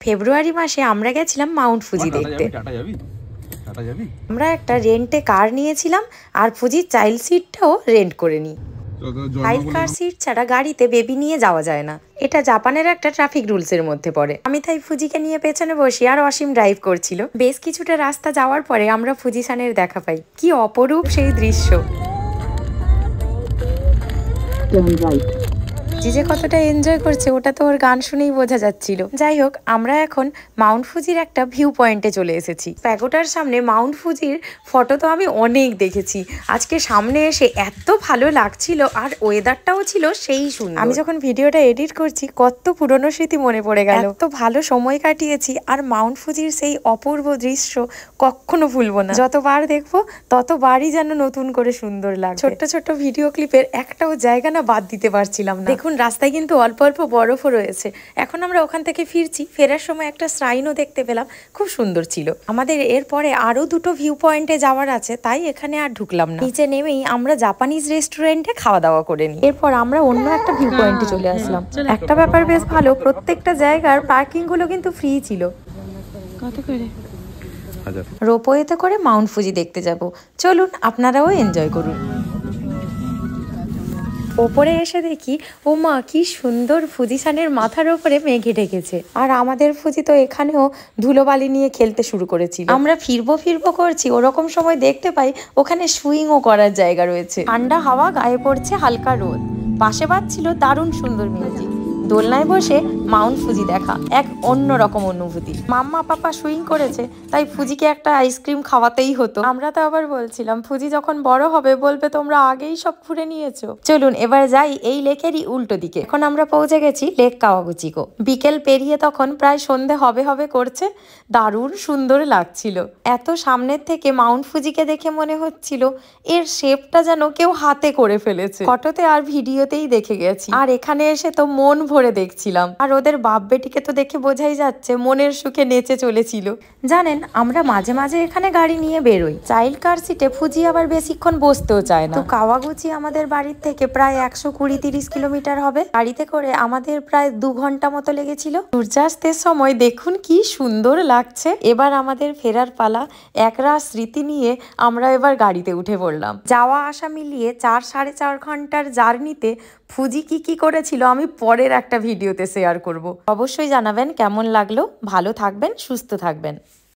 ফেব্রুয়ারি মাসে আমরা গেছিলাম মাউন্ট ফুজি দেখতে। আমরা একটা রেন্টে কার নিয়েছিলাম আর ফুজির চাইল্ড সিটটাও রেন্ট করে নিই। চাইল্ড কার সিট ছাড়া গাড়িতে বেবি নিয়ে যাওয়া যায় না, এটা জাপানের একটা ট্রাফিক রুলসের মধ্যে পড়ে। আমি তাই ফুজিকে নিয়ে পেছনে বসি আর অসীম ড্রাইভ করছিল। বেশ কিছুটা রাস্তা যাওয়ার পরে আমরা ফুজিসানের দেখা পাই। কি অপরূপ সেই দৃশ্য। যে কতটা এনজয় করছে ওটা তো ওর গান শুনেই বোঝা যাচ্ছিল। যাই হোক, আমরা এখন মাউন্ট ফুজির একটা ভিউ পয়েন্টে চলে এসেছি। প্যাগোডার সামনে মাউন্ট ফুজির ফটো তো আমি অনেক দেখেছি, আজকে সামনে এসে এত ভালো লাগছিল আর ওয়েদারটাও ছিল সেই সুন্দর। আমি যখন ভিডিওটা এডিট করছি কত পুরনো স্মৃতি মনে পড়ে গেল। এত ভালো সময় কাটিয়েছি আর মাউন্ট ফুজির সেই অপূর্ব দৃশ্য কখনো ভুলবো না। যতবার দেখবো ততবারই যেন নতুন করে সুন্দর লাগে। ছোট্ট ছোট্ট ভিডিও ক্লিপের একটাও জায়গা না বাদ দিতে পারছিলাম না। দেখুন রাস্তায় কিন্তু অল্প অল্প বরফও রয়েছে। এখন আমরা ওখান থেকে ফিরছি, ফেরার সময় একটা শ্রাইনও দেখতে পেলাম, খুব সুন্দর ছিল। আমাদের এরপরে আরো দুটো ভিউ পয়েন্টে যাওয়ার আছে, তাই এখানে আর ঢুকলাম না। নিচে নেমেই আমরা জাপানিজ রেস্টুরেন্টে খাওয়া দাওয়া করে নিই। এরপর আমরা অন্য একটা ভিউ পয়েন্টে চলে আসলাম। একটা ব্যাপার বেশ ভালো, প্রত্যেকটা জায়গার পার্কিং গুলো কিন্তু ফ্রি ছিল। কত করে? রোপওয়েতে করে মাউন্ট ফুজি দেখতে যাব, চলুন আপনারাও এনজয় করুন। ওপরে এসে দেখি ও মা কি সুন্দর ফুজিসানের মাথার ওপরে মেঘে ঢেকেছে। আর আমাদের ফুজি তো এখানেও ধুলোবালি নিয়ে খেলতে শুরু করেছিল। আমরা ফিরবো করছি, ওরকম সময় দেখতে পাই ওখানে সুইংও করার জায়গা রয়েছে। ঠান্ডা হাওয়া, গায়ে পড়ছে হালকা রোদ, পাশে বাজছিল দারুণ সুন্দর মিউজিক। দোলনায় বসে মাউন্ট ফুজি দেখা এক অন্যরকম অনুভূতি। মাম্মা পাপা সুইং করেছে তাই ফুজিকে একটা আইসক্রিম খাওয়াতেই হতো। আমরা তো আবার বলছিলাম ফুজি যখন বড় হবে বলবে তোমরা আগেই সব ঘুরে নিয়েছো। চলুন এবার যাই এই লেকেরই উল্টো দিকে। এখন আমরা পৌঁছে গেছি লেক কাওয়াগুচিকো। বিকেল পেরিয়ে তখন প্রায় সন্ধে হবে করছে। দারুণ সুন্দর লাগছিল। এত সামনের থেকে মাউন্ট ফুজিকে দেখে মনে হচ্ছিল এর শেপটা যেন কেউ হাতে করে ফেলেছে। ফটোতে আর ভিডিওতেই দেখে গেছি, আর এখানে এসে তো মন ভরে দেখছিলাম। আর ওদের বাপ বেটিকে তো দেখে বোঝাই যাচ্ছে মনের সুখে নেচে চলেছিল। জানেন আমরা মাঝে মাঝে এখানে গাড়ি নিয়ে বেরোই। চাইল্ড কার সিটে ফুজি আবার বেশিক্ষণ বসতেও চায় না। তো কাওয়াগুচি আমাদের বাড়ির থেকে প্রায় 120-30 কিলোমিটার হবে। গাড়িতে করে আমাদের প্রায় 2 ঘন্টা মতো লেগেছিল। সূর্যাস্তের সময় দেখুন কি সুন্দর লাগছে। এবার আমাদের ফেরার পালা। একরাশ স্মৃতি নিয়ে আমরা এবার গাড়িতে উঠে পড়লাম। যাওয়া আসা মিলিয়ে 4-4.5 ঘন্টার জার্নিতে ফুজি কি করেছিল আমি পরের একটা ভিডিওতে শেয়ার করব। অবশ্যই জানাবেন কেমন লাগলো। ভালো থাকবেন, সুস্থ থাকবেন।